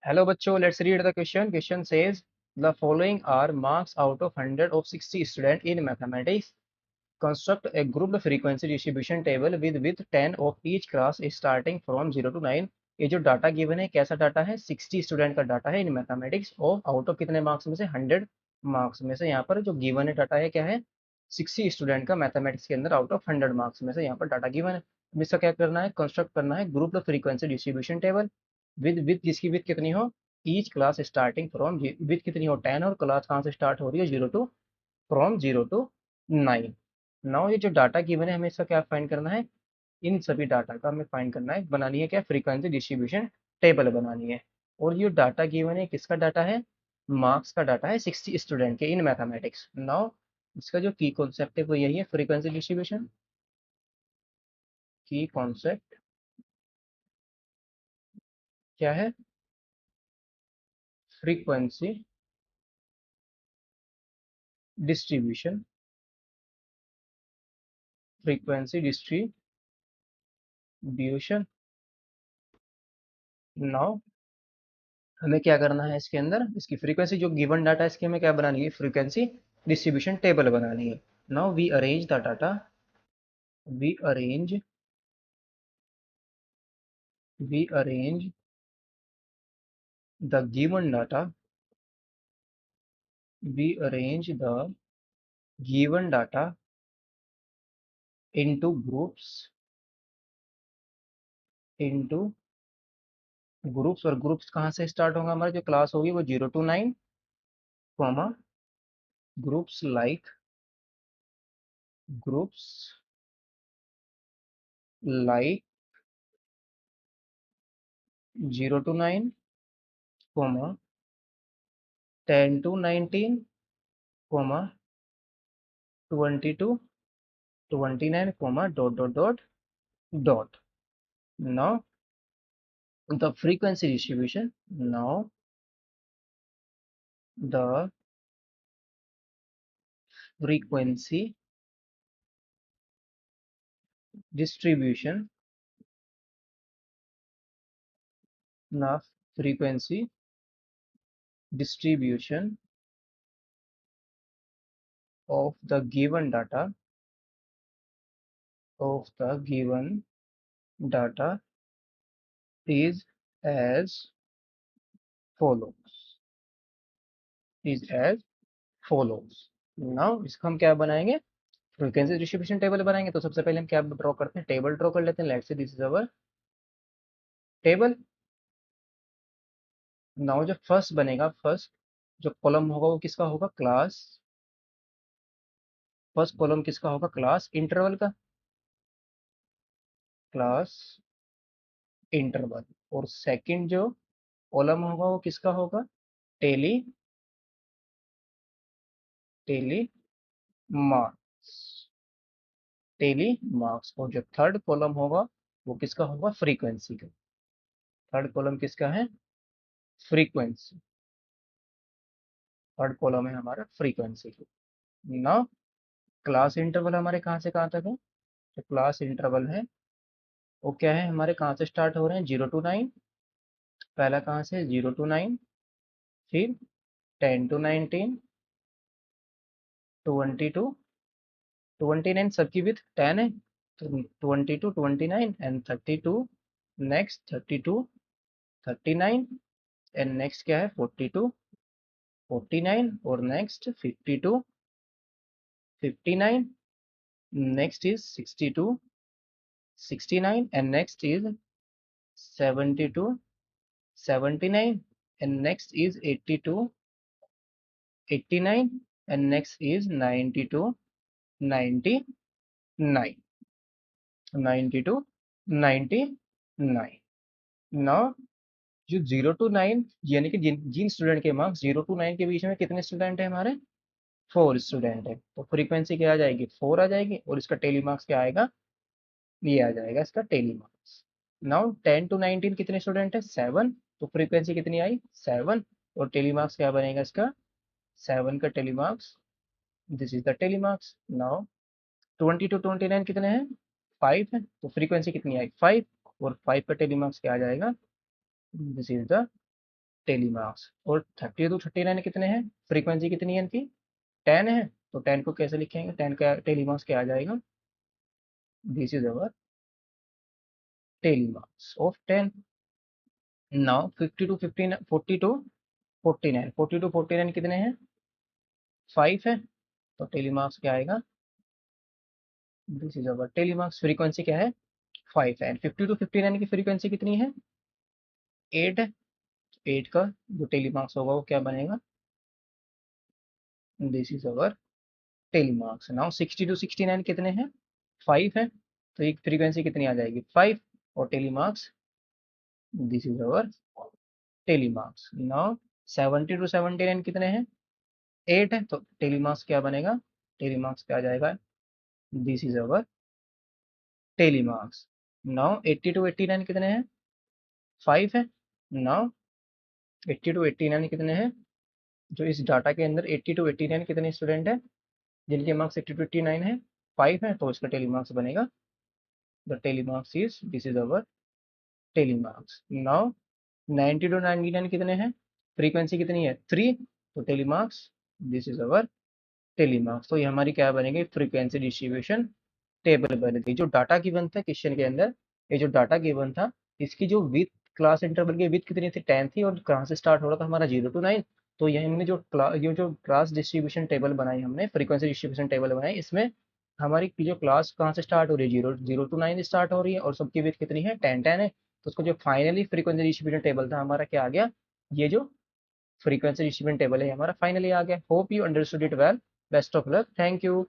Hello बच्चों, let's read the question. Question says the following are marks out of 100 of 60 students in mathematics. Construct a grouped frequency distribution table with 10 of each class starting from 0 to 9. ये जो data given है कैसा data है? 60 student का data है in mathematics और out of कितने marks में से? 100 मार्क्स में से। यहाँ पर जो गिवन है डाटा है क्या है? 60 स्टूडेंट का मैथमेटिक्स के अंदर आउट ऑफ 100 मार्क्स में से यहाँ पर डाटा गिवन है। अब इसका क्या करना है? कंस्ट्रक्ट करना है grouped frequency distribution table with जिसकी विथ कितनी हो? Each class starting from with कितनी हो? 10 और क्लास कहाँ से स्टार्ट हो रही है? 0 टू फ्रॉम 0 टू 9। नाउ ये जो डाटा गिवन है हमें इसका क्या फाइंड करना है? इन सभी डाटा का हमें फाइंड करना है, बनानी है क्या? फ्रीक्वेंसी डिस्ट्रीब्यूशन टेबल बनानी है। और ये डाटा गिवन है किसका डाटा है? मार्क्स का डाटा है 60 स्टूडेंट के इन मैथमेटिक्स। नाउ इसका जो की कॉन्सेप्ट है वो यही है, फ्रीक्वेंसी डिस्ट्रीब्यूशन। की कॉन्सेप्ट क्या है? Frequency distribution. Frequency distribution. Now हमें क्या करना है इसके अंदर? इसकी फ्रीक्वेंसी जो गिवन डाटा है इसकी हमें क्या बनानी है? फ्रीक्वेंसी डिस्ट्रीब्यूशन टेबल बनानी है। Now we arrange the data. We arrange we arrange the given data. We arrange the given data into groups. into groups. और ग्रुप्स कहाँ से स्टार्ट होगा? हमारी जो क्लास होगी वो 0 to 9, comma groups like groups like 0 to 9, comma 10 to 19, comma 20 to 29, comma dot dot dot dot. Now the frequency distribution. Now the frequency distribution. Now frequency distribution of the given data is as follows is as follows। Now इसको हम क्या बनाएंगे? Frequency distribution table बनाएंगे। तो सबसे पहले हम क्या ड्रॉ करते हैं? टेबल ड्रॉ कर लेते हैं। Let's say this is our table. Now जो फर्स्ट बनेगा, फर्स्ट जो कॉलम होगा वो किसका होगा? क्लास। फर्स्ट कॉलम किसका होगा? क्लास इंटरवल का। Class interval. और सेकंड जो कॉलम होगा वो किसका होगा? Tally tally marks. Tally marks. और जो थर्ड कॉलम होगा वो किसका होगा? फ्रीक्वेंसी का। थर्ड कॉलम किसका है? फ्रीक्वेंसी। थर्ड कॉलम है हमारा फ्रीक्वेंसी का। ना क्लास इंटरवल हमारे कहाँ से कहाँ तक है? तो क्लास इंटरवल है वो क्या है हमारे? कहाँ से स्टार्ट हो रहे हैं? 0 to 9। पहला कहाँ से? 0 to 9। फिर 10 to 19, 20 to 29, सबकी विथ 10 है तो 20 to 29 and 32। Next 32, 39 and next क्या है? 42, 49 और next 52, 59। Next is 62, 69 and next is 72, 79 and next is 82, 89 and next is 92, 99, 92, 99। Now जो 0 to 9 यानी कि जिन जिन स्टूडेंट के मार्क्स 0 to 9 के बीच में कितने स्टूडेंट है हमारे? 4 स्टूडेंट है। तो फ्रीक्वेंसी क्या आ जाएगी? 4 आ जाएगी। और इसका टेली मार्क्स क्या आएगा? ये आ जाएगा इसका टेली मार्क्स। नाउ 10 to 19 कितने स्टूडेंट है? 7। तो फ्रीक्वेंसी कितनी आई? 7। और टेली मार्क्स क्या बनेगा इसका? 7 का tally marks. This is the tally marks. Now 20 to 29 कितने हैं? 5 है। तो फ्रीक्वेंसी कितनी आई? 5। और 5 का टेली मार्क्स क्या आ जाएगा? This is the telemarks. और 30 to 39 कितने हैं, फ्रीक्वेंसी कितनी है इनकी, 10 है। तो 10 को कैसे लिखेंगे, 10 का टेलीमार्क्स क्या आ जाएगा, this is our telemarks of 10। Now 50 to 59, 40 to 49, 40 to 49 कितने हैं, 5 है। तो टेलीमार्क्स क्या आएगा, this is our telemarks, frequency क्या है, 5 है। 50 to 59 की फ्रीक्वेंसी कितनी है, 8 है। 8 का जो टेलीमार्क्स होगा वो क्या बनेगा, this is our telemarks. Now 60 to 69 कितने हैं, 5 है। तो एक फ्रीक्वेंसी कितनी आ जाएगी, 5, और telemarks, this is our telemarks. Now 70 to 79 कितने हैं, 8 है। तो टेलीमार्क्स क्या बनेगा, टेलीमार्क्स क्या आ जाएगा, this is our telemarks. Now 80 to 89 कितने हैं, 5 है। नाउ 80 to 89 कितने हैं, जो इस डाटा के अंदर 80 to 89 कितने स्टूडेंट है जिनके मार्क्स 80 to 89 है, 5 है। तो इसका टेलीमार्क्स बनेगा, the telemarks is, this is our telemarks. Now 90 to 99 कितने हैं, फ्रीक्वेंसी कितनी है, 3। तो telemarks, this is our telemarks. तो ये हमारी क्या बनेगी, फ्रीक्वेंसी डिस्ट्रीब्यूशन टेबल बनेगी। जो डाटा गिवन था क्वेश्चन के अंदर, ये जो डाटा गिवन था, इसकी जो विथ, क्लास इंटरवल की विथ कितनी थी, 10 थी, और कहाँ से स्टार्ट हो रहा था हमारा, 0 to 9। तो ये हमने जो ये जो क्लास डिस्ट्रीब्यूशन टेबल बनाई, हमने फ्रीक्वेंसी डिस्ट्रीब्यूशन टेबल बनाई, इसमें हमारी जो क्लास कहाँ से स्टार्ट हो रही है, 0 to 9 स्टार्ट हो रही है, और सबकी विथ कितनी है, 10 है। तो उसको जो फाइनली फ्रीक्वेंसी डिस्ट्रीब्यूशन टेबल था हमारा क्या आ गया, ये जो फ्रीक्वेंसी डिस्ट्रीब्यूशन टेबल है हमारा फाइनली आ गया। Hope you understood it well, best of luck, thank you.